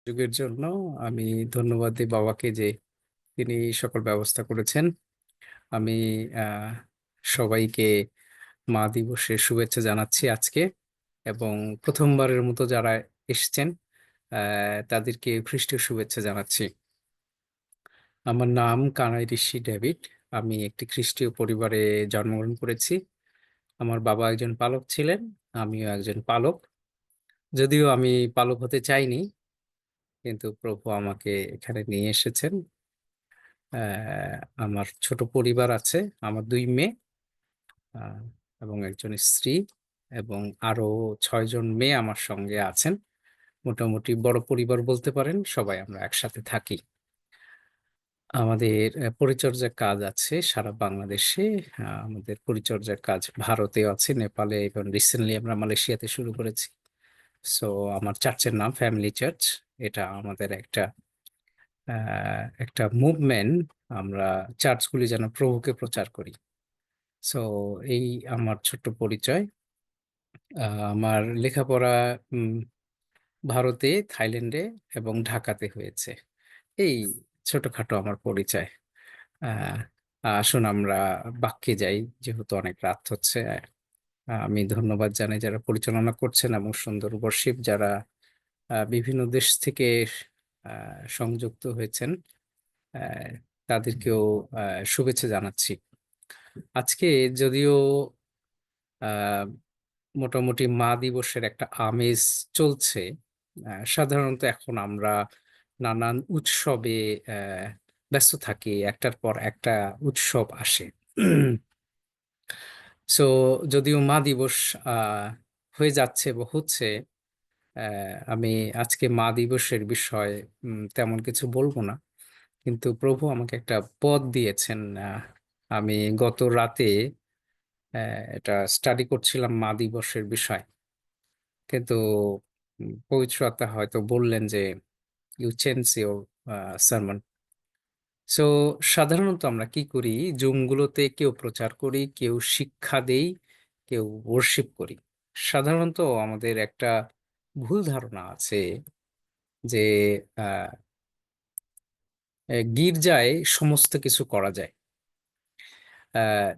যুগের জন্য আমি ধন্যবাদ দিই বাবাকে যে তিনি সকল ব্যবস্থা করেছেন। আমি আহ, সবাইকে মা দিবসের শুভেচ্ছা জানাচ্ছি আজকে, এবং প্রথমবারের মতো যারা এসছেন তাদেরকে খ্রিস্টীয় শুভেচ্ছা জানাচ্ছি। আমার নাম কানাই ঋষি ডেভিড। আমি একটি খ্রিস্টীয় পরিবারে জন্মগ্রহণ করেছি। আমার বাবা একজন পালক ছিলেন, আমিও একজন পালক। যদিও আমি পালক হতে চাইনি, কিন্তু প্রভু আমাকে এখানে নিয়ে এসেছেন। আমার ছোট পরিবার আছে, আমার দুই মেয়ে আহ, এবং একজন স্ত্রী, এবং আরো 6 জন মেয়ে আমার সঙ্গে আছেন। মোটামুটি বড় পরিবার বলতে পারেন, সবাই আমরা একসাথে থাকি। আমাদের পরিচর্যার কাজ আছে সারা বাংলাদেশে। আমাদের পরিচর্যার কাজ ভারতেও আছে, নেপালে, এবং রিসেন্টলি আমরা মালয়েশিয়াতে শুরু করেছি। সো আমার চার্চের নাম ফ্যামিলি চার্চ। এটা আমাদের একটা মুভমেন্ট। আমরা চার্চগুলি যেন প্রভুকে প্রচার করি। সো এই আমার ছোট্ট পরিচয়। আমার লেখাপড়া উম, ভারতে, থাইল্যান্ডে এবং ঢাকাতে হয়েছে। এই ছোটখাটো আমার পরিচয়। আহ, আসুন আমরা বাক্যে যাই, যেহেতু অনেক রাত হচ্ছে। আমি ধন্যবাদ জানাই যারা পরিচালনা করছেন, এবং সুন্দর বর্শিপ যারা বিভিন্ন দেশ থেকে সংযুক্ত হয়েছেন। আহ, তাদেরকেও শুভেচ্ছা জানাচ্ছি। আজকে যদিও আহ মোটামুটি মা দিবসের একটা আমেজ চলছে, সাধারণত এখন আমরা নানান উৎসবে আহ, ব্যস্ত থাকি, একটার পর একটা উৎসব আসে। সো যদিও মা দিবস আহ, হয়ে যাচ্ছে বা হচ্ছে, আমি আজকে মা দিবসের বিষয়ে তেমন কিছু বলবো না। কিন্তু প্রভু আমাকে একটা পথ দিয়েছেন। আমি গত রাতে এটা স্টাডি করছিলাম মা দিবসের বিষয়, কিন্তু পবিত্র আত্মা হয়তো বললেন যে you change your sermon. So সাধারণত আমরা কি করি, জুমগুলোতে কেউ প্রচার করি, কেউ শিক্ষা দেই, কেউ ওয়ার্শিপ করি। সাধারণত আমাদের একটা ভুল ধারণা আছে যে আহ, গির্জায় সমস্ত কিছু করা যায়। আহ,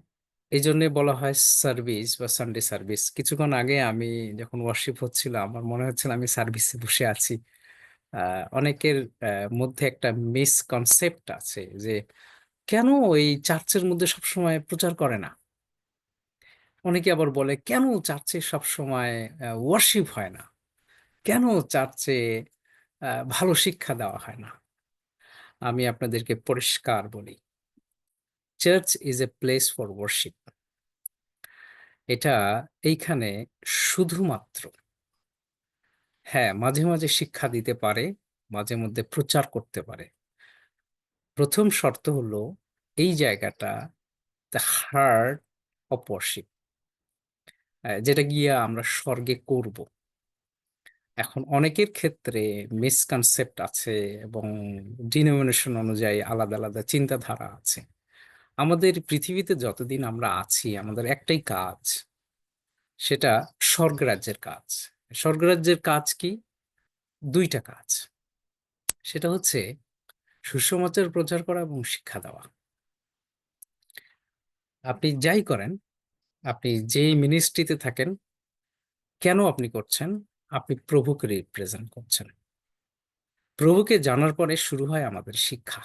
এই জন্য বলা হয় সার্ভিস বা সানডে সার্ভিস। কিছুক্ষণ আগে আমি যখন ওয়ার্শিপ হচ্ছিল, আমার মনে হচ্ছিল আমি সার্ভিসে বসে আছি। অনেকের মধ্যে একটা মিসকনসেপ্ট আছে যে কেন এই চার্চের মধ্যে সবসময় প্রচার করে না। অনেকে আবার বলে কেন চার্চে সবসময় ওয়ার্শিপ হয় না, কেন চার্চে ভালো শিক্ষা দেওয়া হয় না। আমি আপনাদেরকে পরিষ্কার বলি, church is a place for worship. এটা এইখানে শুধুমাত্র, হ্যাঁ, মাঝে মাঝে শিক্ষা দিতে পারে, মাঝে মধ্যে প্রচার করতে পারে। প্রথম শর্ত হলো এই জায়গাটা দ্য হার্ট অফ ওয়ার্শিপ, যেটা গিয়া আমরা স্বর্গে করব। এখন অনেকের ক্ষেত্রে মিসকনসেপ্ট আছে, এবং ডিনোমিনেশন অনুযায়ী আলাদা আলাদা চিন্তাধারা আছে। আমাদের পৃথিবীতে যতদিন আমরা আছি, আমাদের একটাই কাজ, সেটা স্বর্গরাজ্যের কাজ। স্বর্গরাজ্যের কাজ কি? দুইটা কাজ। সেটা হচ্ছে সুসমাচার প্রচার করা এবং শিক্ষা দেওয়া। আপনি যাই করেন, আপনি যেই মিনিস্ট্রিতে থাকেন, কেন আপনি করছেন? আপনি প্রভুকে রিপ্রেজেন্ট করছেন। প্রভুকে জানার পরে শুরু হয় আমাদের শিক্ষা।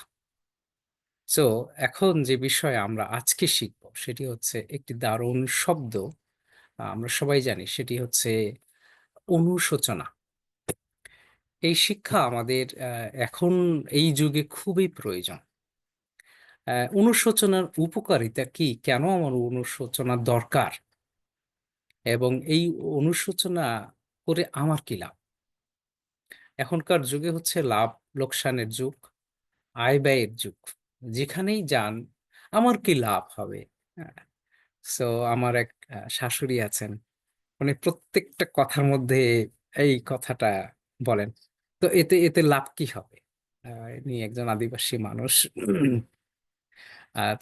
সো এখন যে বিষয়ে আমরা আজকে শিখব সেটি হচ্ছে একটি দারুণ শব্দ। আমরা সবাই জানি, সেটি হচ্ছে অনুশোচনা। এই শিক্ষা আমাদের এখন এই যুগে খুবই প্রয়োজন। অনুশোচনার উপকারিতা কি, কেন আমার অনুশোচনা দরকার, এবং এই অনুশোচনা করে আমার কি লাভ। এখনকার যুগে হচ্ছে লাভ লোকসানের যুগ, আয় ব্যয়ের যুগ। যেখানেই যান আমার কি লাভ হবে। সো আমার এক শাশুড়ি আছেন, মানে প্রত্যেকটা কথার মধ্যে এই কথাটা বলেন। তো এতে এতে লাভ কি হবে? ইনি একজন আদিবাসী মানুষ।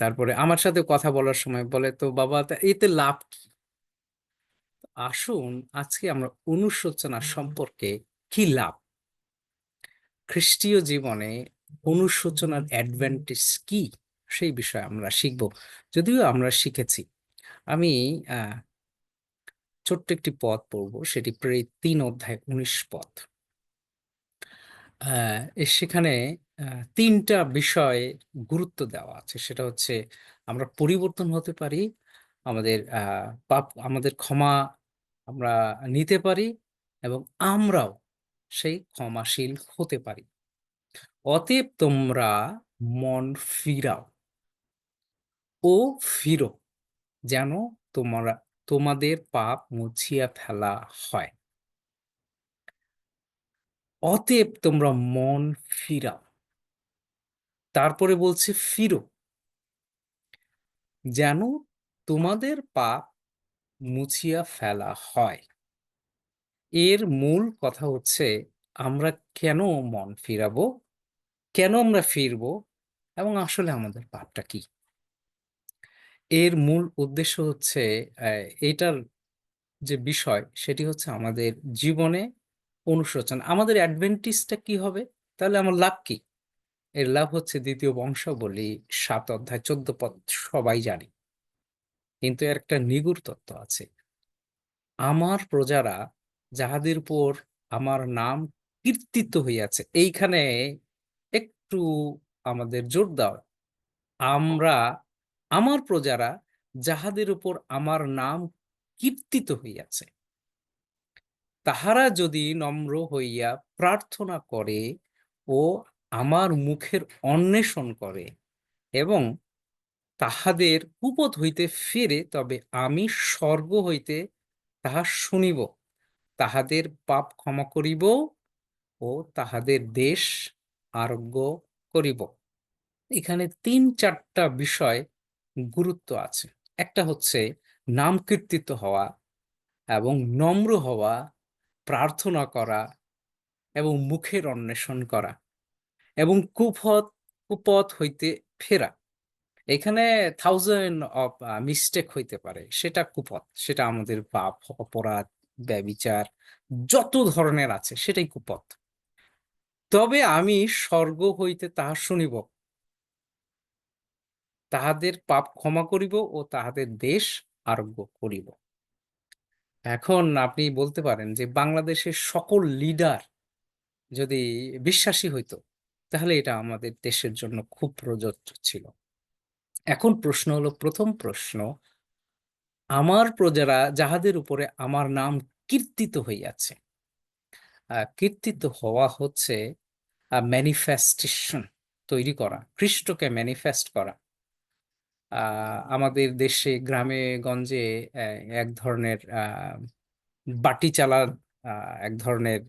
তারপরে আমার সাথে কথা বলার সময় বলে, তো বাবা তা এতে লাভ কি? আসুন আজকে আমরা অনুশোচনা সম্পর্কে, কি লাভ, খ্রিস্টীয় জীবনে অনুশোচনার অ্যাডভান্টেজ কি সেই বিষয়ে আমরা শিখব। যদিও আমরা শিখেছি। আমি আহ ছোট্ট একটি পদ পড়ব, সেটি প্রায় 3 অধ্যায় 19 পদ। সেখানে তিনটা বিষয়ে গুরুত্ব দেওয়া আছে। সেটা হচ্ছে আমরা পরিবর্তন হতে পারি, আমাদের পাপ, আমাদের ক্ষমা আমরা নিতে পারি, এবং আমরাও সেই ক্ষমাশীল হতে পারি। অতএব তোমরা মন ফিরাও ও ফিরো, যেন তোমরা তোমাদের পাপ মুছিয়া ফেলা হয়। অতএব তোমরা মন ফিরাও, তারপরে বলছে ফিরো, যেন তোমাদের পাপ মুছিয়া ফেলা হয়। এর মূল কথা হচ্ছে আমরা কেন মন ফিরাবো, কেন আমরা ফিরবো, এবং আসলে আমাদের পাপটা কি। এর মূল উদ্দেশ্য হচ্ছে এটার যে বিষয় সেটি হচ্ছে আমাদের জীবনে অনুশোচনা। আমাদের অ্যাডভেন্টিসটা কি হবে, তাহলে আমার লাভ কি? এর লাভ হচ্ছে 2 বংশাবলী 7 অধ্যায় 14 পদ, সবাই জানি। কিন্তু এর একটা নিগূঢ় তত্ত্ব আছে। আমার প্রজারা যাহাদের উপর আমার নাম কীর্তিত হইয়াছে, এইখানে একটু আমাদের জোর দাও। আমরা, আমার প্রজারা যাহাদের উপর আমার নাম কীর্তিত হইয়াছে, তাহারা যদি নম্র হইয়া প্রার্থনা করে ও আমার মুখের অন্বেষণ করে এবং তাহাদের কুপথ হইতে ফিরে, তবে আমি স্বর্গ হইতে তাহা শুনিব, তাহাদের পাপ ক্ষমা করিব ও তাহাদের দেশ আরোগ্য করিব। এখানে 3-4টা বিষয় গুরুত্ব আছে। একটা হচ্ছে নাম কীর্তিত হওয়া, এবং নম্র হওয়া, প্রার্থনা করা, এবং মুখের অন্বেষণ করা, এবং কুপথ হইতে ফেরা। এখানে থাউজেন্ড অফ মিস্টেক হইতে পারে, সেটা কুপথ, সেটা আমাদের পাপ, অপরাধ, ব্যভিচার যত ধরনের আছে সেটাই কুপথ। তবে আমি স্বর্গ হইতে তাহা শুনিব, তাহাদের পাপ ক্ষমা করিব ও তাহাদের দেশ আরোগ্য করিব। এখন আপনি বলতে পারেন যে বাংলাদেশের সকল লিডার যদি বিশ্বাসী হইতো, তাহলে এটা আমাদের দেশের জন্য খুব প্রযোজ্য ছিল। এখন প্রশ্ন হলো, প্রথম প্রশ্ন, আমার প্রজারা যাহাদের উপরে আমার নাম কীর্তিত হইয়াছে। কীর্তিত হওয়া হচ্ছে ম্যানিফেস্টেশন, তৈরি করা, খ্রিস্টকে ম্যানিফেস্ট করা। আমাদের দেশে গ্রামে গঞ্জে এক ধরনের বাটি চালা, এক ধরনের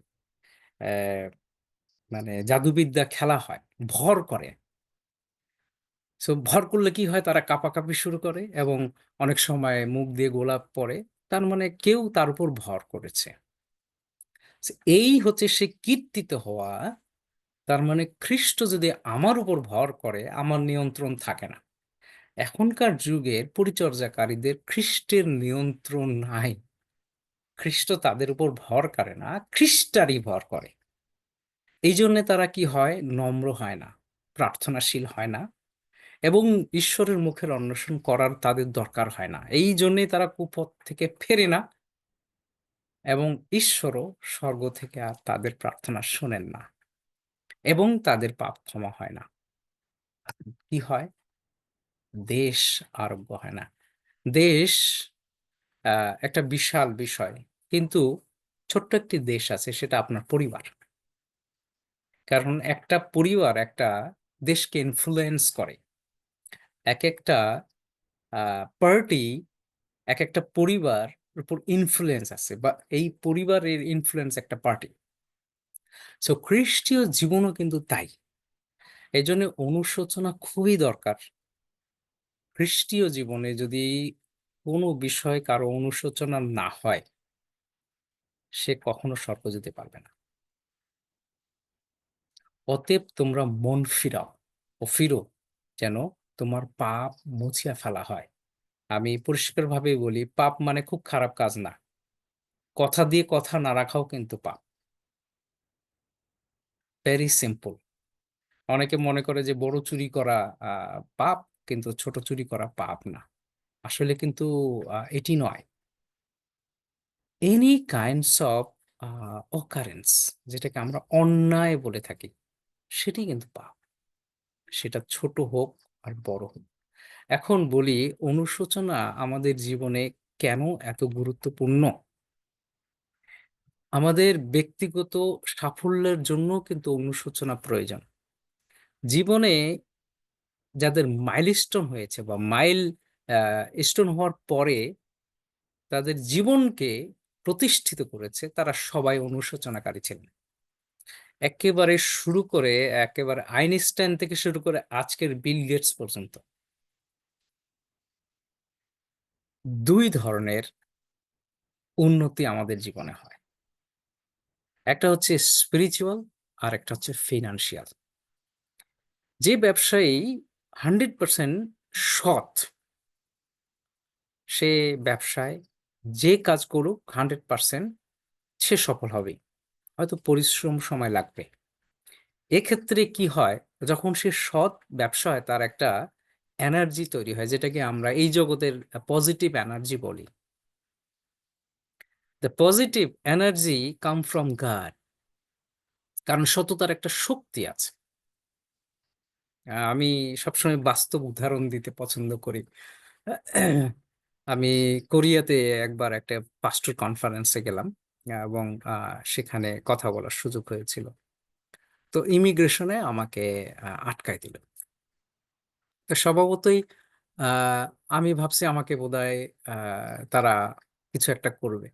মানে জাদুবিদ্যা খেলা হয়, ভর করে। সো ভর করলে কি হয়, তারা কাঁপাকাঁপি শুরু করে এবং অনেক সময় মুখ দিয়ে গোলাপ পড়ে। তার মানে কেউ তার উপর ভর করেছে। So, এই হচ্ছে সে কীর্তিত হওয়া। তার মানে খ্রিস্ট যদি আমার উপর ভর করে, আমার নিয়ন্ত্রণ থাকে না। এখনকার যুগের পরিচর্যাকারীদের খ্রিস্টের নিয়ন্ত্রণ নাই। খ্রিস্ট তাদের উপর ভর করে না, খ্রিস্টারই ভর করে। এই জন্য তারা কি হয়, নম্র হয় না, প্রার্থনাশীল হয় না, এবং ঈশ্বরের মুখের অন্বেষণ করার তাদের দরকার হয় না। এই জন্যই তারা কুপথ থেকে ফেরে না, এবং ঈশ্বরও স্বর্গ থেকে আর তাদের প্রার্থনা শোনেন না, এবং তাদের পাপ ক্ষমা হয় না। কি হয়? দেশ আরোগ্য হয় না। দেশ একটা বিশাল বিষয়, কিন্তু ছোট্ট একটি দেশ আছে, সেটা আপনার পরিবার। কারণ একটা পরিবার একটা দেশকে ইনফ্লুয়েন্স করে। এক একটা পার্টি এক একটা পরিবার উপর ইনফ্লুয়েন্স আছে, বা এই পরিবারের ইনফ্লুয়েন্স একটা পার্টি। সো খ্রিস্টীয় জীবনও কিন্তু তাই। এই জন্য অনুশোচনা খুবই দরকার। খ্রিস্টীয় জীবনে যদি কোনো বিষয় কারো অনুশোচনা না হয়, সে কখনো স্বর্গ যেতে পারবে না। অতএব তোমরা মন ফিরাও ও ফিরো, যেন তোমার পাপ মুছিয়া ফেলা হয়। আমি পরিষ্কারভাবে বলি, পাপ মানে খুব খারাপ কাজ না। কথা দিয়ে কথা না রাখাও কিন্তু পাপ। Very simple. অনেকে মনে করে যে বড় চুরি করা পাপ, কিন্তু ছোট চুরি করা পাপ না। আসলে কিন্তু এটি নয়। এনি কাইন্ডস অফ অকারেন্স, যেটাকে আমরা অন্যায় বলে থাকি, সেটি কিন্তু পাপ। সেটা ছোট হোক আর বড় হোক। এখন বলি, অনুশোচনা আমাদের জীবনে কেন এত গুরুত্বপূর্ণ? আমাদের ব্যক্তিগত সাফল্যের জন্য কিন্তু অনুশোচনা প্রয়োজন। জীবনে যাদের মাইলস্টোন হয়েছে বা স্টোন হওয়ার পরে তাদের জীবনকে প্রতিষ্ঠিত করেছে, তারা সবাই অনুশোচনাকারী ছিলেন। একেবারে শুরু করে, একেবারে আইনস্টাইন থেকে শুরু করে আজকের বিল গেটস পর্যন্ত। দুই ধরনের উন্নতি আমাদের জীবনে হয়, একটা হচ্ছে স্পিরিচুয়াল, আর একটা হচ্ছে ফিনান্সিয়াল। যে ব্যবসায়ী 100% সৎ, সে ব্যবসায় যে কাজ করুক 100% সে সফল হবেই। হয়তো পরিশ্রম সময় লাগবে। এক্ষেত্রে কি হয়, যখন সে সৎ ব্যবসা হয়, তার একটা এনার্জি তৈরি হয়, যেটাকে আমরা এই জগতের পজিটিভ এনার্জি বলি। The positive energy come from God. কারণ সততার একটা শক্তি আছে। আমি সবসময় বাস্তব উদাহরণ দিতে পছন্দ করি। আমি কোরিয়াতে একবার একটা পাস্টর কনফারেন্সে গেলাম, এবং সেখানে কথা বলার সুযোগ হয়েছিল। তো ইমিগ্রেশনে আমাকে আটকায় দিল। তো স্বভাবতই আহ, আমি ভাবছি আমাকে বোধহয় তারা কিছু একটা করবে।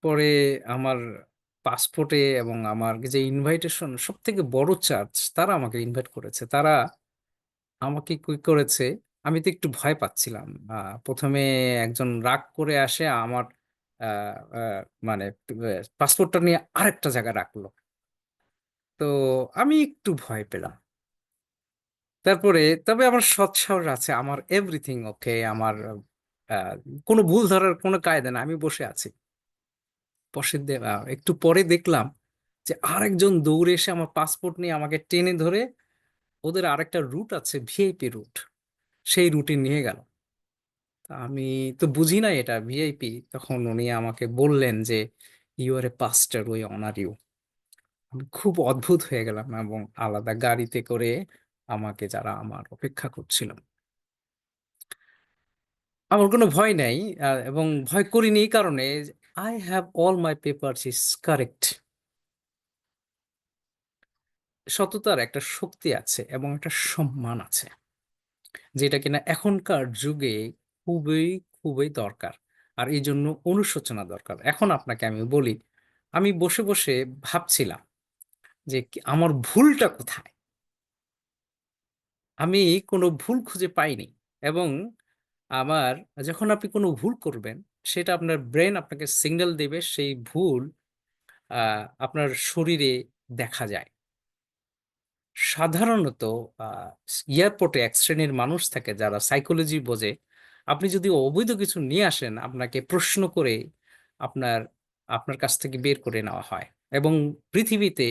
পরে আমার পাসপোর্টে এবং আমার যে ইনভাইটেশন, সব থেকে বড় চার্জ, তারা আমাকে ইনভাইট করেছে। তারা আমাকে কি করেছে, আমি তো একটু ভয় পাচ্ছিলাম। প্রথমে একজন রাগ করে আসে আমার আহ, আহ, মানে পাসপোর্টটা নিয়ে আরেকটা জায়গায় রাখলো। তো আমি একটু ভয় পেলাম। তারপরে তবে আমার সৎসাহস আছে, আমার এভরিথিং ওকে, আমার আহ, কোনো ভুল ধরার কোনো কায়দা না, আমি বসে আছি। একটু পরে দেখলাম যে আরেকজন দৌড়ে এসে আমার পাসপোর্ট নিয়ে আমাকে টেনে ধরে, ওদের আরেকটা রুট আছে, ভিআইপি রুট, সেই রুটে নিয়ে গেল। তা আমি তো বুঝি না এটা ভিআইপি। তখন উনি আমাকে বললেন যে you are a pastor, we honour you. আমি খুব অদ্ভুত হয়ে গেলাম, এবং আলাদা গাড়িতে করে আমাকে যারা আমার অপেক্ষা করছিল। আমার কোনো ভয় নাই, এবং ভয় করিনি এই কারণে, I have all my papers is correct. সততার একটা শক্তি আছে এবং একটা সম্মান আছে, যেটা কিনা এখনকার যুগে খুবই খুবই দরকার। আর এই জন্য অনুশোচনা দরকার। এখন আপনাকে আমি বলি, আমি বসে বসে ভাবছিলাম যে আমার ভুলটা কোথায়। আমি কোনো ভুল খুঁজে পাইনি। এবং আমার, যখন আপনি কোনো ভুল করবেন, সেটা আপনার ব্রেন আপনাকে সিগন্যাল দেবে, সেই ভুল আপনার শরীরে দেখা যায়। সাধারণত এয়ারপোর্টে এক শ্রেণীর মানুষ থাকে যারা সাইকোলজি বোঝে। আপনি যদি অবৈধ কিছু নিয়ে আসেন, আপনাকে প্রশ্ন করে আপনার আপনার কাছ থেকে বের করে নেওয়া হয়। এবং পৃথিবীতে,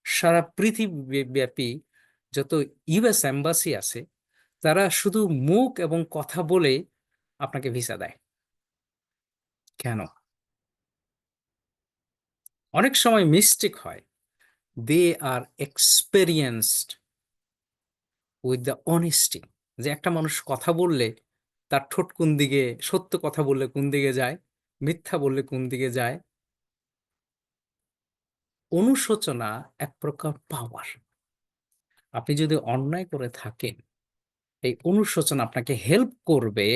সারা পৃথিবী ব্যাপী যত ইউএস এম্বাসি আছে, তারা শুধু মুখ এবং কথা বলে আপনাকে ভিসা দেয়। কেন? অনেক সময় মিস্টেক হয়। দে আর এক্সপেরিয়েন্সড উইথ দ্য অনেস্টি। যে একটা মানুষ কথা বললে তার ঠোঁট কোন দিকে, সত্য কথা বললে কোন দিকে যায়, মিথ্যা বললে কোন দিকে যায়। অনুশোচনা এক প্রকার পাওয়ার। আপনি যদি অন্যায় করে থাকেন, এই অনুশোচনা আপনাকে হেল্প করবে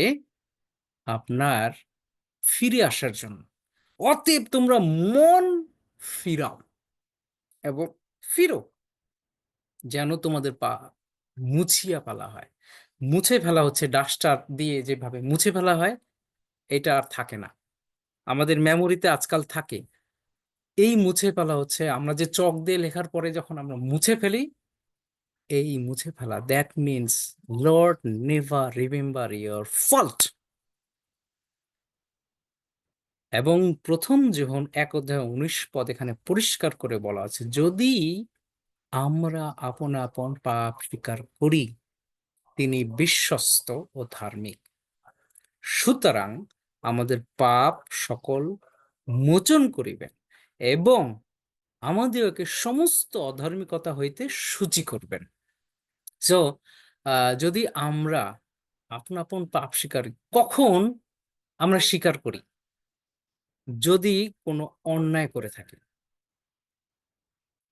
আপনার ফিরে আসার জন্য। অতএব তোমরা মন ফিরাও এবং ফিরো, যেন তোমাদের পা মুছিয়া ফেলা হয়। মুছে ফেলা হচ্ছে ডাস্টার দিয়ে, যেভাবে মুছে ফেলা হয়, এটা আর থাকে না। আমাদের মেমোরিতে আজকাল থাকে। এই মুছে ফেলা হচ্ছে, আমরা যে চক দিয়ে লেখার পরে যখন আমরা মুছে ফেলি, এই মুছে ফেলা, that means Lord never remember your fault. এবং প্রথম যখন 1 অধ্যায় 19 পদ এখানে পরিষ্কার করে বলা আছে, যদি আমরা আপন আপন পাপ স্বীকার করি, তিনি বিশ্বস্ত ও ধার্মিক। সুতরাং আমাদের পাপ সকল মোচন করিবেন এবং আমাদেরকে সমস্ত অধার্মিকতা হইতে সূচি করবেন। সো যদি আমরা আপন আপন পাপ স্বীকার, কখন আমরা স্বীকার করি? যদি কোনো অন্যায় করে থাকি।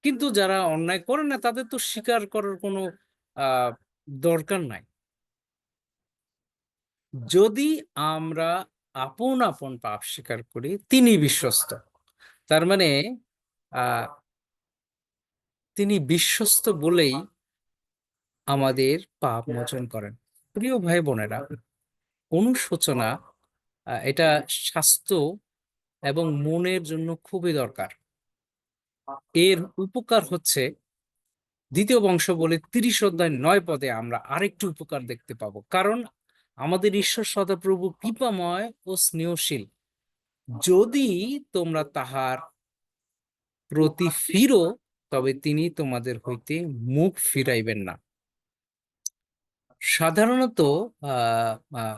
কিন্তু যারা অন্যায় করে না তাদের তো স্বীকার করার কোনো আহ দরকার নাই। যদি আমরা আপন আপন পাপ স্বীকার করি, তিনি বিশ্বস্ত। তার মানে আহ তিনি বিশ্বস্ত বলেই আমাদের পাপ মোচন করেন। প্রিয় ভাই বোনেরা, অনুশোচনা এটা স্বাস্থ্য এবং মনের জন্য খুবই দরকার। এর উপকার হচ্ছে, দ্বিতীয় বংশাবলী 30 অধ্যায় 9 পদে আমরা আরেকটু উপকার দেখতে পাবো। কারণ আমাদের ঈশ্বর সদাপ্রভু কৃপাময় ও স্নেহশীল। যদি তোমরা তাহার প্রতি ফিরো, তবে তিনি তোমাদের হইতে মুখ ফিরাইবেন না। সাধারণত আহ আহ,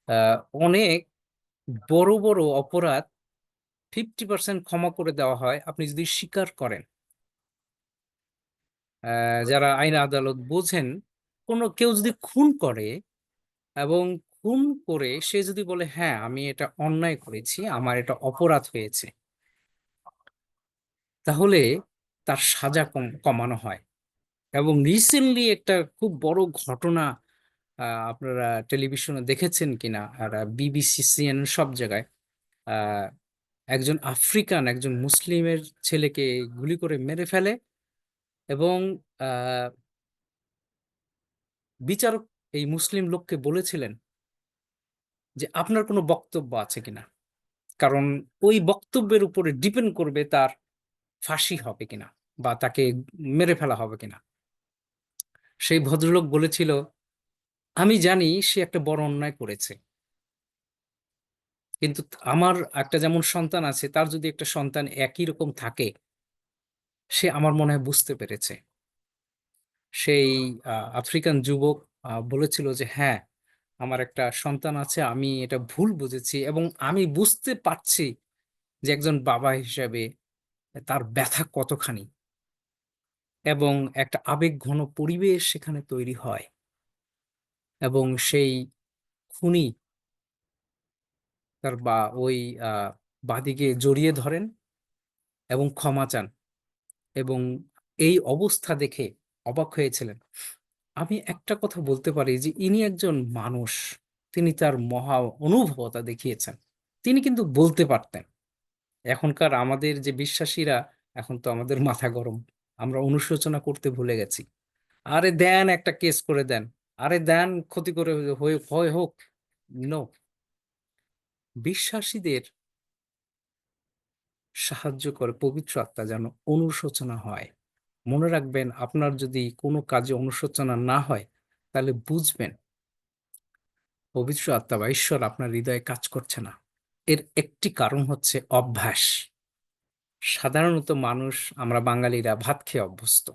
আহ, অনেক বড় বড় অপরাধ 50% ক্ষমা করে দেওয়া হয় আপনি যদি স্বীকার করেন। যারা আইন আদালত বোঝেন, কোনো কেউ যদি খুন করে এবং খুন করে সে যদি বলে হ্যাঁ আমি এটা অন্যায় করেছি, আমার এটা অপরাধ হয়েছে, তাহলে তার সাজা কমানো হয়। এবং রিসেন্টলি একটা খুব বড় ঘটনা আপনারা টেলিভিশনে দেখেছেন কিনা, আর বিবিসি, সিএনএন সব জায়গায় আহ, একজন আফ্রিকান একজন মুসলিমের ছেলেকে গুলি করে মেরে ফেলে এবং আহ, বিচারক এই মুসলিম লোককে বলেছিলেন যে আপনার কোনো বক্তব্য আছে কিনা, কারণ ওই বক্তব্যের উপরে ডিপেন্ড করবে তার ফাঁসি হবে কিনা বা তাকে মেরে ফেলা হবে কিনা। সেই ভদ্রলোক বলেছিল, আমি জানি সে একটা বড় অন্যায় করেছে, কিন্তু আমার একটা যেমন সন্তান আছে, তার যদি একটা সন্তান একই রকম থাকে, সে আমার মনে হয় বুঝতে পেরেছে। সেই আফ্রিকান যুবক বলেছিল যে হ্যাঁ, আমার একটা সন্তান আছে, আমি এটা ভুল বুঝেছি এবং আমি বুঝতে পারছি যে একজন বাবা হিসেবে তার ব্যথা কতখানি। এবং একটা আবেগঘন পরিবেশ সেখানে তৈরি হয় এবং সেই খুনি তার বা ওই বাদীকে জড়িয়ে ধরেন এবং ক্ষমা চান এবং এই অবস্থা দেখে অবাক হয়েছিলেন। আমি একটা কথা বলতে পারি যে ইনি একজন মানুষ, তিনি তার মহা অনুভবতা দেখিয়েছেন। তিনি কিন্তু বলতে পারতেন। এখনকার আমাদের যে বিশ্বাসীরা, এখন তো আমাদের মাথা গরম, আমরা অনুশোচনা করতে ভুলে গেছি। আরে দেন একটা কেস করে দেন, আরে দেন ক্ষতি করে হয়ে হয় হোক। নো, বিশ্বাসীদের সাহায্য করে পবিত্র আত্মা যেন অনুশোচনা হয়। মনে রাখবেন, আপনার যদি কোনো কাজে অনুশোচনা না হয়, তাহলে বুঝবেন পবিত্র আত্মা বা ঈশ্বর আপনার হৃদয়ে কাজ করছে না। এর একটি কারণ হচ্ছে অভ্যাস। সাধারণত মানুষ, আমরা বাঙালিরা ভাত খেয়ে অভ্যস্ত,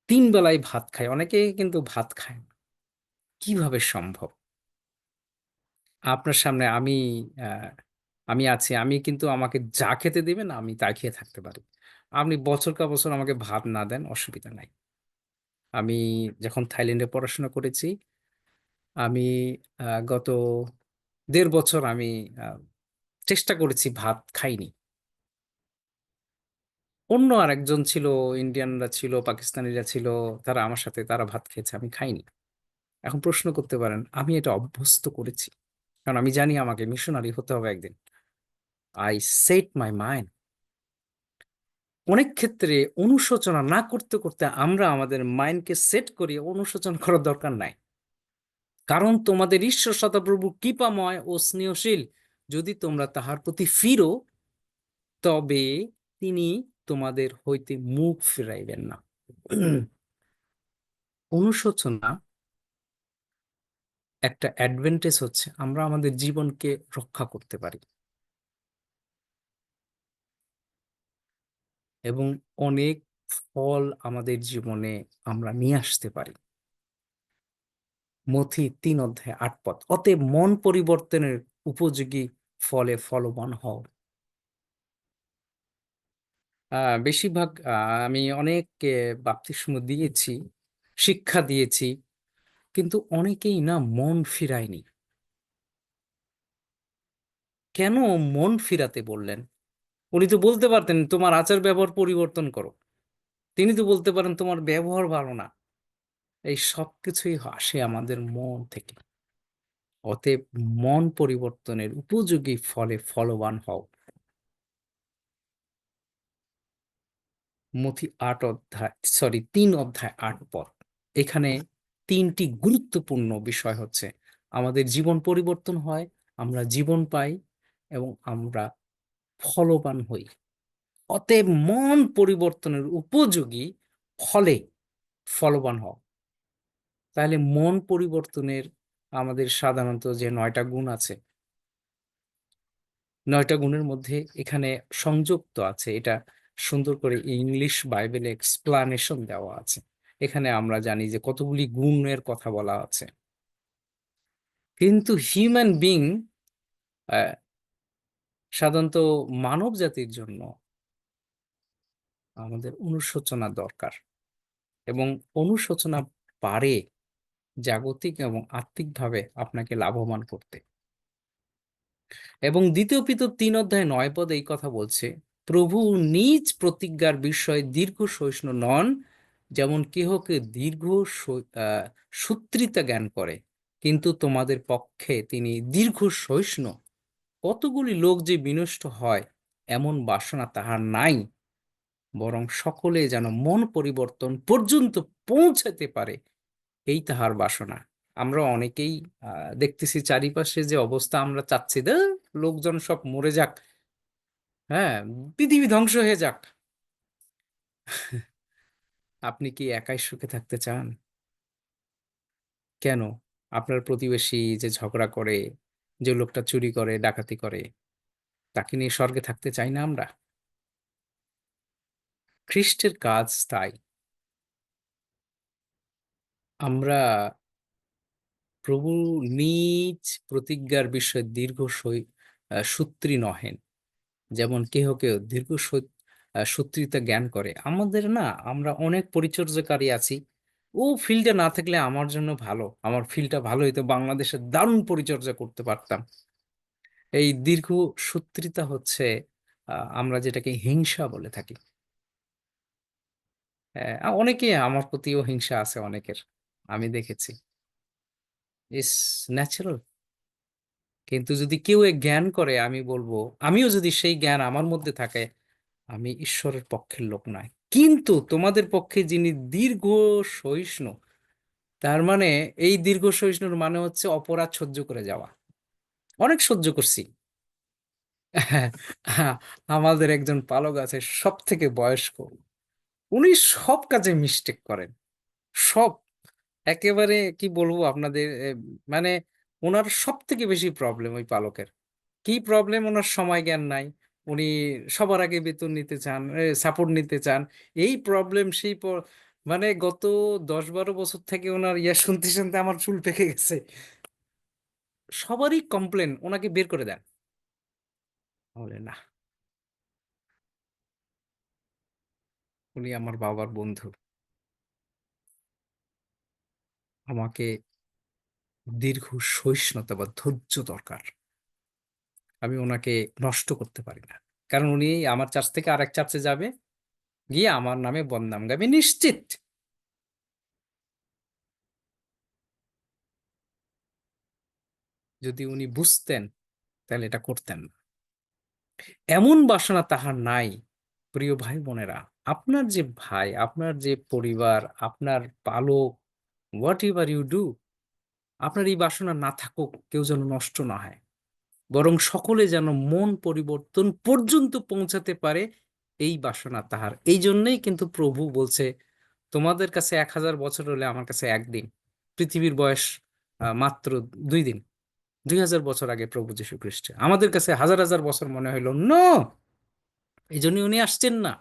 3 বেলায় ভাত খায়, অনেকে কিন্তু ভাত খায় না। কিভাবে সম্ভব? আপনার সামনে আহ, আমি আছি, আমি কিন্তু আমাকে যা খেতে দিবেন আমি তা খেয়ে থাকতে পারি। আপনি বছর কা বছর আমাকে ভাত না দেন, অসুবিধা নাই। আমি যখন থাইল্যান্ডে পড়াশোনা করেছি, আমি গত 1.5 বছর আমি আহ, চেষ্টা করেছি, ভাত খাইনি। অন্য আরেকজন ছিল, ইন্ডিয়ানরা ছিল, পাকিস্তানিরা ছিল, তারা আমার সাথে তারা ভাত খেয়েছে, আমি খাইনি। এখন প্রশ্ন করতে পারেন, আমি এটা অভ্যস্ত করেছি কারণ আমি জানি আমাকে মিশনারি হতে হবে একদিন। I said my mind. অনেক ক্ষেত্রে অনুশোচনা না করতে করতে আমরা আমাদের মাইন্ডকে সেট করি অনুশোচনা করার দরকার নাই, কারণ তোমাদের ঈশ্বর সদাপ্রভু কৃপাময় ও স্নেহশীল। যদি তোমরা তাহার প্রতি ফিরো, তবে তিনি তোমাদের হইতে মুখ ফিরাইবেন না। অনুশোচনা একটা অ্যাডভান্টেজ হচ্ছে আমরা আমাদের জীবনকে রক্ষা করতে পারি। এবং অনেক ফল আমাদের জীবনে আমরা নিয়ে আসতে পারি। মথি 3 অধ্যায় 8 পদ। অতএব মন পরিবর্তনের উপযোগী ফলে ফলবান হও। বেশিরভাগ আমি অনেক বাপ্তিস্ম দিয়েছি, শিক্ষা দিয়েছি, কিন্তু অনেকেই না মন ফিরায়নি। কেন মন ফিরাতে বললেন? উনি তো বলতে পারতেন তোমার আচার ব্যবহার পরিবর্তন করো। তিনি তো বলতে পারেন তোমার ব্যবহার ভালো না। এই সব কিছুই আসে আমাদের মন থেকে। অতএব মন পরিবর্তনের উপযোগী ফলে ফলবান হও। মথি 3 অধ্যায় 8 পদ। এখানে 3টি গুরুত্বপূর্ণ বিষয় হচ্ছে আমাদের জীবন পরিবর্তন হয়, আমরা জীবন পাই এবং আমরা ফলবান হই। অতএব মন পরিবর্তনের উপযোগী ফলে ফলবান হও। তাহলে মন পরিবর্তনের আমাদের সাধারণত যে 9টা গুণ আছে, 9টা গুণের মধ্যে এখানে সংযুক্ত আছে, এটা সুন্দর করে ইংলিশ বাইবেলে এক্সপ্লানেশন দেওয়া আছে। এখানে আমরা জানি যে কতগুলি গুণের কথা বলা আছে, কিন্তু হিউম্যান বিং সাধারণত মানব জাতির জন্য আমাদের অনুশোচনা দরকার, এবং অনুশোচনা পারে জাগতিক এবং আত্মিকভাবে আপনাকে লাভবান করতে। এবং 2 পিতর 3 অধ্যায় 9 পদ এই কথা বলছে, প্রভু নিজ প্রতিজ্ঞার বিষয়ে দীর্ঘ সহিষ্ণু নন, যেমন কেহকে দীর্ঘ সুত্রিতা জ্ঞান করে, কিন্তু তোমাদের পক্ষে তিনি দীর্ঘ সহিষ্ণু। কতগুলি লোক যে বিনষ্ট হয় এমন বাসনা তাহার নাই, বরং সকলে যেন মন পরিবর্তন পর্যন্ত পৌঁছাতে পারে, এই তাহার বাসনা। আমরা অনেকেই দেখতেছি চারিপাশে যে অবস্থা, আমরা চাচ্ছি লোকজন সব মরে যাক, হ্যাঁ, পৃথিবী ধ্বংস হয়ে যাক। আপনি কি একাই সুখে থাকতে চান? কেন? আপনার প্রতিবেশী যে ঝগড়া করে, যে লোকটা চুরি করে ডাকাতি করে, তাকে নিয়ে স্বর্গে থাকতে চাই না আমরা? খ্রিস্টের কাজ তাই। আমরা প্রভু নিজ প্রতিজ্ঞার বিষয়ে দীর্ঘ সূত্রী নহেন, যেমন কেহ কেউ দীর্ঘ সূত্রিতা জ্ঞান করে। আমাদের না, আমরা অনেক পরিচর্যাকারী আছি, ও ফিল্ডে না থাকলে আমার জন্য ভালো, আমার ফিল্ডটা ভালো হইতো, বাংলাদেশে দারুণ পরিচর্যা করতে পারতাম। এই দীর্ঘ সূত্রিতা হচ্ছে আমরা যেটাকে হিংসা বলে থাকি। অনেকে আমার প্রতিও হিংসা আছে অনেকের, আমি দেখেছি। ইস ন্যাচারাল। কিন্তু যদি কেউ এ জ্ঞান করে, আমি বলবো, আমিও যদি সেই জ্ঞান আমার মধ্যে থাকে, আমি ঈশ্বরের পক্ষের লোক নয়। কিন্তু তোমাদের পক্ষে যিনি দীর্ঘ সহিষ্ণু, তার মানে এই দীর্ঘ সহিষ্ণুর মানে হচ্ছে অপরাধ সহ্য করে যাওয়া। অনেক সহ্য করছি। হ্যাঁ, আমাদের একজন পালক আছে, সব থেকে বয়স্ক। উনি সব কাজে মিস্টেক করেন, সব। একেবারে কি বলবো আপনাদের, মানে ওনার সব থেকে বেশি প্রবলেম ওই পালকের। কি প্রবলেম? ওনার সময় জ্ঞান নাই। উনি সবার আগে বেতন নিতে চান, সাপোর্ট নিতে চান, এই প্রবলেম সেই মানে গত 10-12 বছর থেকে ওনার শুনতে শুনতে আমার চুল পেকে গেছে। সবারই কমপ্লেন, ওনাকে বের করে দেন। বলে না, উনি আমার বাবার বন্ধু, আমাকে দীর্ঘ সহিষ্ণুতা বা ধৈর্য দরকার। আমি ওনাকে নষ্ট করতে পারি না, কারণ উনি আমার চার্চ থেকে আরেক চার্চে যাবে, গিয়ে আমার নামে বদনাম গাবে নিশ্চিত। যদি উনি বুঝতেন তাহলে এটা করতেন না। এমন বাসনা তাহার নাই। প্রিয় ভাই বোনেরা, আপনার যে ভাই, আপনার যে পরিবার, আপনার পালক, হোয়াট এভার ইউ ডু, আপনার এই বাসনা না থাকুক, কেউ যেন নষ্ট না হয়, বরং সকলে যেন মন পরিবর্তন পর্যন্ত পৌঁছাতে পারে, এই বাসনা তাহার। এই জন্যই কিন্তু প্রভু বলছে, তোমাদের কাছে 1000 বছর হলে আমার কাছে একদিন, পৃথিবীর বয়স মাত্র 2 দিন। 2000 বছর আগে প্রভু যীশু খ্রিস্ট, আমাদের কাছে হাজার হাজার বছর মনে হইল। নো, এই জন্য উনি আসছেন না।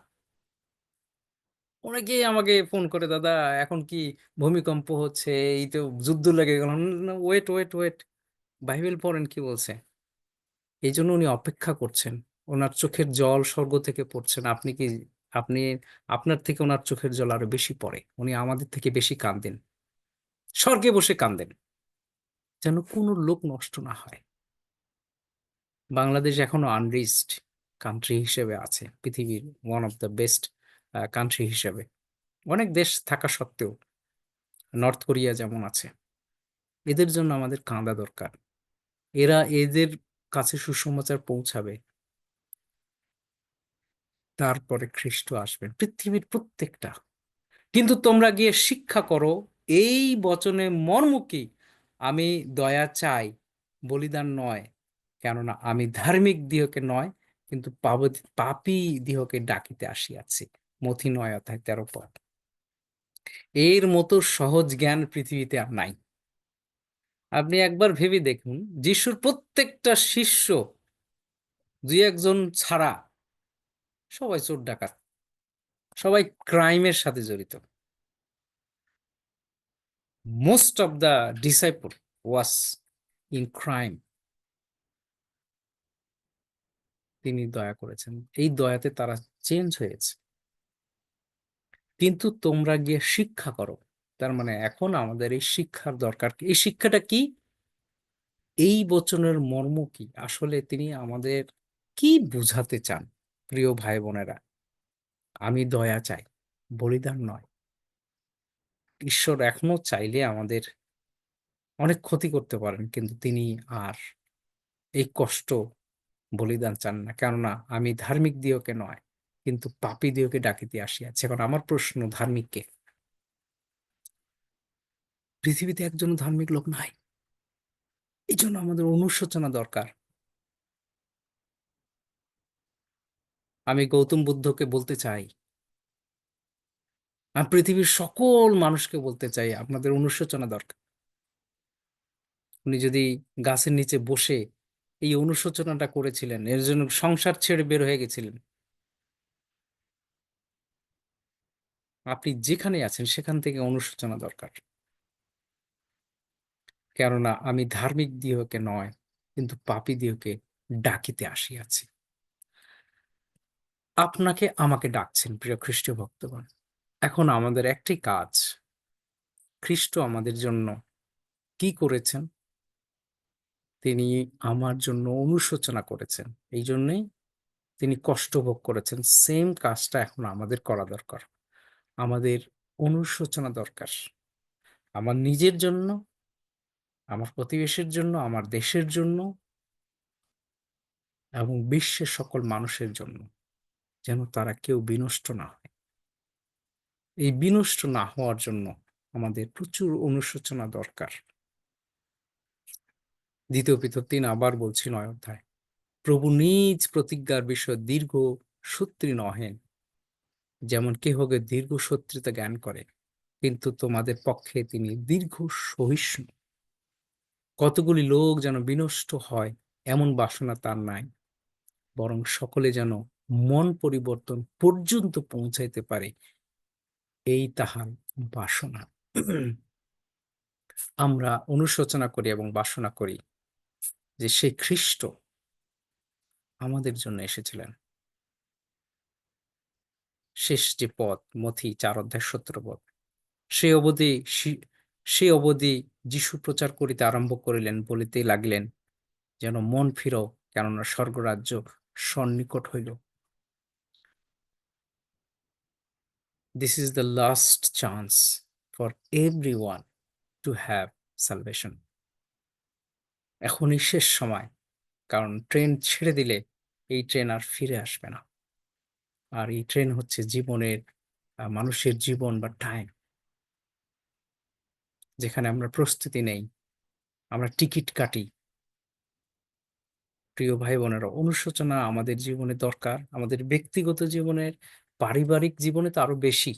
অনেকেই আমাকে ফোন করে, দাদা এখন কি ভূমিকম্প হচ্ছে, এই তো যুদ্ধ লেগে গেল। ওয়েট ওয়েট ওয়েট, বাইবেল পড়েন কি বলছে। এই জন্য উনি অপেক্ষা করছেন, ওনার চোখের জল স্বর্গ থেকে পড়ছেন। আপনি কি, আপনি, আপনার থেকে ওনার চোখের জল আরো বেশি পড়ে, উনি আমাদের থেকে বেশি কাঁদেন, স্বর্গে বসে কাঁদেন, যেন কোনো লোক নষ্ট না হয়। বাংলাদেশ এখনো আনরিচড কান্ট্রি হিসেবে আছে, পৃথিবীর one of the best country হিসেবে, অনেক দেশ থাকা সত্ত্বেও, নর্থ কোরিয়া যেমন আছে। এদের জন্য আমাদের কাঁদা দরকার। এদের কাছে সুসমাচার পৌঁছাবে, তারপরে খ্রিস্ট আসবেন, পৃথিবীর প্রত্যেকটা। কিন্তু তোমরা গিয়ে শিক্ষা করো, এই বচনে মর্ম কি, আমি দয়া চাই, বলিদান নয়, কেননা আমি ধার্মিক দিহকে নয়, কিন্তু পাপী দিহকে ডাকিতে আসিয়াছি। মথি 9:13 এর মতো সহজ জ্ঞান পৃথিবীতে আর নাই। আপনি একবার ভেবে দেখুন, যিশুর প্রত্যেকটা শিষ্য, দুই একজন ছাড়া, সবাই চোর ডাকাত, সবাই ক্রাইমের সাথে জড়িত। Most of the disciple was in crime. তিনি দয়া করেছেন, এই দয়াতে তারা চেঞ্জ হয়েছে। কিন্তু তোমরা গিয়ে শিক্ষা করো, তার মানে এখন আমাদের এই শিক্ষার দরকার। এই শিক্ষাটা কি, এই বচনের মর্ম কি, আসলে তিনি আমাদের কি বুঝাতে চান? প্রিয় ভাই বোনেরা, আমি দয়া চাই, বলিদান নয়। ঈশ্বর এখনো চাইলে আমাদের অনেক ক্ষতি করতে পারেন, কিন্তু তিনি আর এই কষ্ট, বলিদান চান না, কেননা আমি ধার্মিক দিওকে নয়, কিন্তু পাপী দিওকে ডাকিতে আসিয়াছি। এখন আমার প্রশ্ন, ধার্মিককে? পৃথিবীতে একজন ধার্মিক লোক নাই। এই জন্য আমাদের অনুশোচনা দরকার। আমি গৌতম বুদ্ধকে বলতে চাই, আমি পৃথিবীর সকল মানুষকে বলতে চাই, আপনাদের অনুশোচনা দরকার। উনি যদি গাছের নিচে বসে এই অনুশোচনাটা করেছিলেন, এর জন্য সংসার ছেড়ে বের হয়ে গেছিলেন, আপনি যেখানে আছেন সেখান থেকে অনুশোচনা দরকার। কেননা আমি ধার্মিক দিওকে নয়, কিন্তু পাপী দিওকে ডাকিতে আসিয়াছি। আপনাকে আমাকে ডাকছেন, প্রিয় খ্রিস্টীয় ভক্তগণ। এখন আমাদের একটি কাজ, খ্রিস্ট আমাদের জন্য কি করেছেন? তিনি আমার জন্য অনুশোচনা করেছেন, এই জন্যই তিনি কষ্ট ভোগ করেছেন। সেম কাজটা এখন আমাদের করা দরকার। আমাদের অনুশোচনা দরকার, আমার নিজের জন্য, আমার প্রতিবেশীর জন্য, আমার দেশের জন্য, এবং বিশ্বের সকল মানুষের জন্য, যেন তারা কেউ বিনষ্ট না হয়। এই বিনষ্ট না হওয়ার জন্য আমাদের প্রচুর অনুশোচনা দরকার। দ্বিতীয় পিতর 3 আবার বলছি 9 অধ্যায়, প্রভু নিজ প্রতিজ্ঞার বিষয় দীর্ঘ সূত্রী নহেন, যেমন কেহকে দীর্ঘ সত্রিতা জ্ঞান করে, কিন্তু তোমাদের পক্ষে তিনি দীর্ঘ সহিষ্ণু। কতগুলি লোক যেন বিনষ্ট হয়, এমন বাসনা তার নাই, বরং সকলে যেন মন পরিবর্তন পর্যন্ত পৌঁছাইতে পারে, এই তাহার বাসনা। আমরা অনুশোচনা করি এবং বাসনা করি যে সেই খ্রিস্ট আমাদের জন্য এসেছিলেন। শেষ যে পদ, মথি 4:17, সে অবধি সে অবধি যিশু প্রচার করিতে আরম্ভ করিলেন, বলিতে লাগিলেন, যেন মন ফিরো, কেননা স্বর্গরাজ্য সন্নিকট হইল। This is the last chance for everyone to have salvation. এখনই শেষ সময়, কারণ ট্রেন ছেড়ে দিলে এই ট্রেন আর ফিরে আসবে না। আর এই ট্রেন হচ্ছে জীবনের, মানুষের জীবন বা টাইম, যেখানে আমরা প্রস্তুতি নেই, আমরা টিকিট কাটি। প্রিয় ভাই বোনেরা, অনুশোচনা আমাদের জীবনে দরকার, আমাদের ব্যক্তিগত জীবনের, পারিবারিক জীবনে তো আরো বেশি।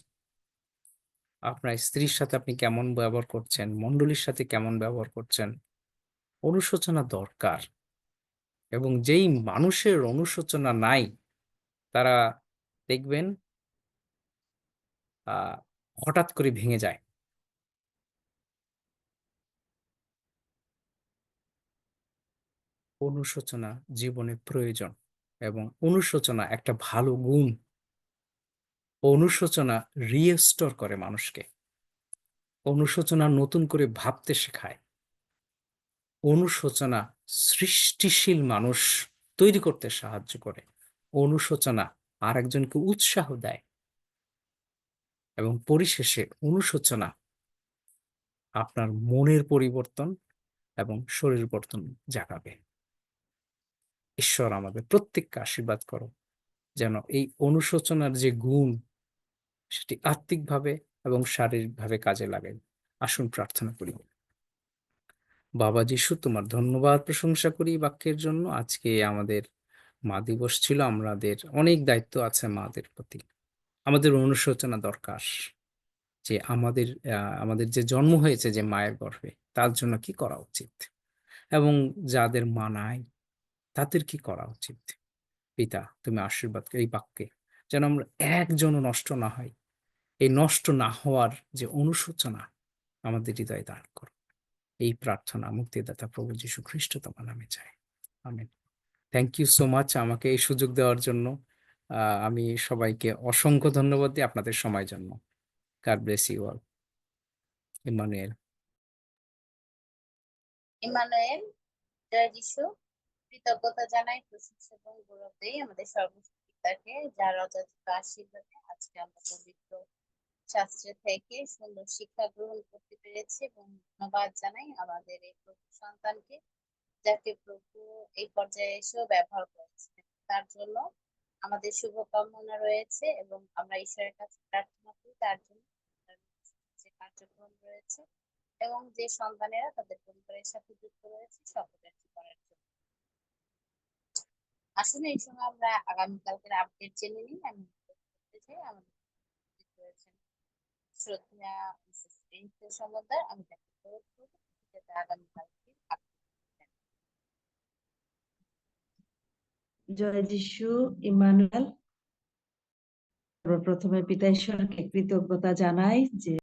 আপনার স্ত্রীর সাথে আপনি কেমন ব্যবহার করছেন, মণ্ডলীর সাথে কেমন ব্যবহার করছেন, অনুশোচনা দরকার। এবং যেই মানুষের অনুশোচনা নাই, তারা দেখবেন হঠাৎ করে ভেঙে যায়। অনুশোচনা জীবনে প্রয়োজন এবং অনুশোচনা একটা ভালো গুণ। অনুশোচনা রিস্টোর করে মানুষকে। অনুশোচনা নতুন করে ভাবতে শেখায়। অনুশোচনা সৃষ্টিশীল মানুষ তৈরি করতে সাহায্য করে। অনুশোচনা আরেকজনকে উৎসাহ দেয় এবং পরিশেষে অনুশোচনা আপনার মনের পরিবর্তন এবং শরীর বর্তন জাগাবে। ঈশ্বর আমাদের প্রত্যেককে আশীর্বাদ করো যেন এই অনুশোচনার যে গুণ সেটি আত্মিকভাবে এবং শারীরিকভাবে কাজে লাগে। আসুন প্রার্থনা করি। বাবা যিশু, তোমার ধন্যবাদ প্রশংসা করি বাক্যের জন্য। আজকে আমাদের মা দিবস ছিল। আমাদের অনেক দায়িত্ব আছে মাদের প্রতি। আমাদের অনুশোচনা দরকার যে আমাদের যে জন্ম হয়েছে যে মায়ের গর্ভে, তার জন্য কি করা উচিত এবং যাদের মা নাই তাদের কি করা উচিত। পিতা, তুমি আশীর্বাদ করো এই বাক্যে যেন আমরা একজনও নষ্ট না হয়। এই নষ্ট না হওয়ার যে অনুশোচনা আমাদের হৃদয়ে দান করো। এই প্রার্থনা মুক্তিদাতা প্রভু যীশু খ্রিস্ট তোমার নামে চাই। Amen. Thank you so much আমাকে এই সুযোগ দেওয়ার জন্য। আমি সবাইকে অসংখ্য ধন্যবাদ দিই আপনাদের সময়ের জন্য। God bless you all. Emmanuel. Emmanuel, জয় যিশু। কৃতজ্ঞতা জানাই, প্রশংসা এবং গৌরব দেই আমাদের সর্বশক্তি পিতাকে, যার অযাচিত আশীর্বাদে আজকে আমরা পবিত্র শাস্ত্রে থেকে সুন্দর শিক্ষা গ্রহণ করতে পেরেছি, এবং ধন্যবাদ জানাই আমাদের এই প্রভু সন্তানকে, যাকে প্রভু এই পর্যায়ে এসেও ব্যবহার করেছে। তার জন্য আমাদের শুভকামনা রয়েছে এবং আমরা ঈশ্বরের কাছে প্রার্থনা করি তার জন্য, তার যে কার্যক্রম রয়েছে এবং যে সন্তানেরা তাদের পরিবারের সাথে যুক্ত রয়েছে সকলের করার জন্য। আসলে এই সময় আমরা আগামীকালকের আপডেট জেনে নিই। আমি বলতে চাই আমাদের উপস্থিত রয়েছেন শ্রদ্ধেয়া মিসেস রিঙ্কু সমদ্দার। আমি তাকে অনুরোধ করবো যাতে আগামীকালকে জয় যিশু। ইমানুয়েল, সর্বপ্রথমে পিতা ঈশ্বরকে কৃতজ্ঞতা জানাই যে